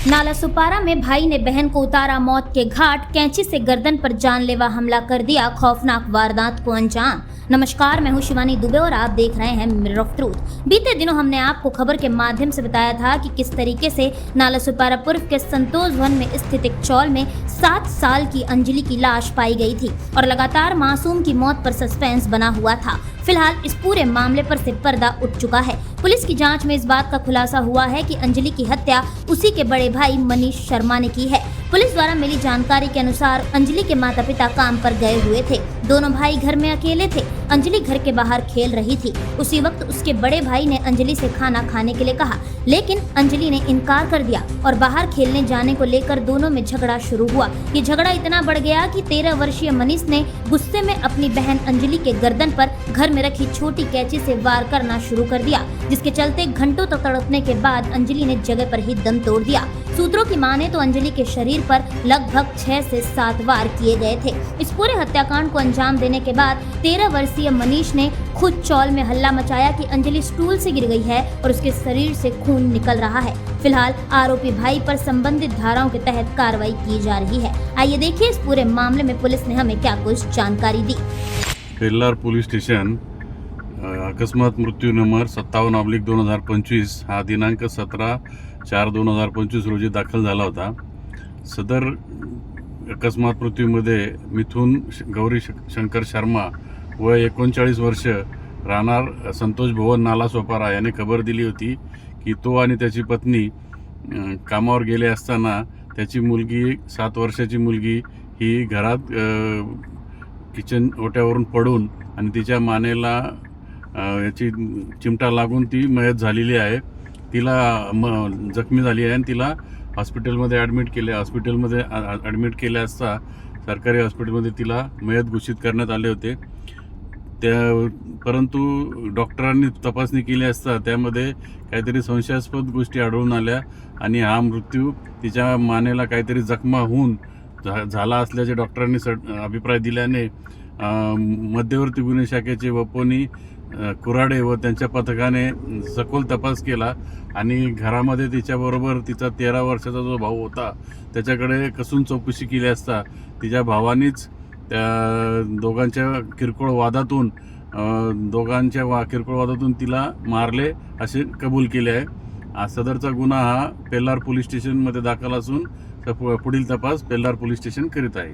नालासोपारा में भाई ने बहन को उतारा मौत के घाट, कैंची से गर्दन पर जानलेवा हमला कर दिया, खौफनाक वारदात को अंजाम। नमस्कार, मैं हूं शिवानी दुबे और आप देख रहे हैं मिरर ऑफ ट्रूथ। बीते दिनों हमने आपको खबर के माध्यम से बताया था कि किस तरीके से नालासोपारा पूर्व के संतोष वन में स्थित एक चौल में 7 साल की अंजलि की लाश पाई गई थी और लगातार मासूम की मौत पर सस्पेंस बना हुआ था। फिलहाल इस पूरे मामले पर से पर्दा उठ चुका है। पुलिस की जांच में इस बात का खुलासा हुआ है कि अंजलि की हत्या उसी के बड़े भाई मनीष शर्मा ने की है। पुलिस द्वारा मिली जानकारी के अनुसार अंजलि के माता पिता काम पर गए हुए थे। दोनों भाई घर में अकेले थे। अंजलि घर के बाहर खेल रही थी। उसी वक्त उसके बड़े भाई ने अंजलि से खाना खाने के लिए कहा, लेकिन अंजलि ने इनकार कर दिया और बाहर खेलने जाने को लेकर दोनों में झगड़ा शुरू हुआ। ये झगड़ा इतना बढ़ गया कि 13 वर्षीय मनीष ने गुस्से में अपनी बहन अंजलि के गर्दन पर घर में रखी छोटी कैंची से वार करना शुरू कर दिया, जिसके चलते घंटों तक तड़पने के बाद अंजलि ने जगह पर ही दम तोड़ दिया। सूत्रों की माने तो अंजलि के शरीर पर लगभग 6 से 7 वार किए गए थे। इस पूरे हत्याकांड को अंजाम देने के बाद 13 वर्षीय मनीष ने खुद चौल में हल्ला मचाया कि अंजलि स्टूल से गिर गई है और उसके शरीर से खून निकल रहा है। फिलहाल आरोपी भाई पर संबंधित धाराओं के तहत कार्रवाई की जा रही है। आइए देखिए इस पूरे मामले में पुलिस ने हमें क्या कुछ जानकारी दी। पेल्लार पोलीस स्टेशन अकस्मात मृत्यू नंबर 57/2025 हा दिनांक 17/4/2025 रोजी दाखल झाला होता। सदर अकस्मात मृत्यूमध्ये मिथुन गौरी शंकर शर्मा वय 39 वर्ष राहणार संतोष भवन नालासोपारा याने खबर दिली होती की तो आणि त्याची पत्नी कामावर गेले असताना त्याची मुलगी 7 वर्षाची मुलगी ही घरात किचन ओट्यावरून पडून आणि तिच्या मानेला याची चिमटा लागून ती मयत झालेली आहे। तिला जखमी झाली आहे आणि तिला हॉस्पिटलमध्ये ॲडमिट केले असता सरकारी हॉस्पिटलमध्ये तिला मयत घोषित करण्यात आले होते। परंतु डॉक्टरांनी तपासणी केली असता त्यामध्ये काहीतरी संशयास्पद गोष्टी आढळून आल्या आणि हा मृत्यू तिच्या मानेला काहीतरी जखमा होऊन झाला असल्याचे डॉक्टरांनी अभिप्राय दिल्याने मध्यवर्ती गुन्हे शाखेचे वपोनी कुराडे व त्यांच्या पथकाने सखोल तपास केला आणि घरामध्ये तिच्याबरोबर तिचा 13 वर्षाचा जो भाऊ होता त्याच्याकडे कसून चौकशी केली असता तिच्या भावानीच त्या दोघांच्या किरकोळ वादातून तिला मारले असे कबूल केले आहे। सदरचा गुन्हा हा पेल्लार पोलीस स्टेशनमध्ये दाखल असून पुढील तपास पेल्लार पोलीस स्टेशन करीत आहे।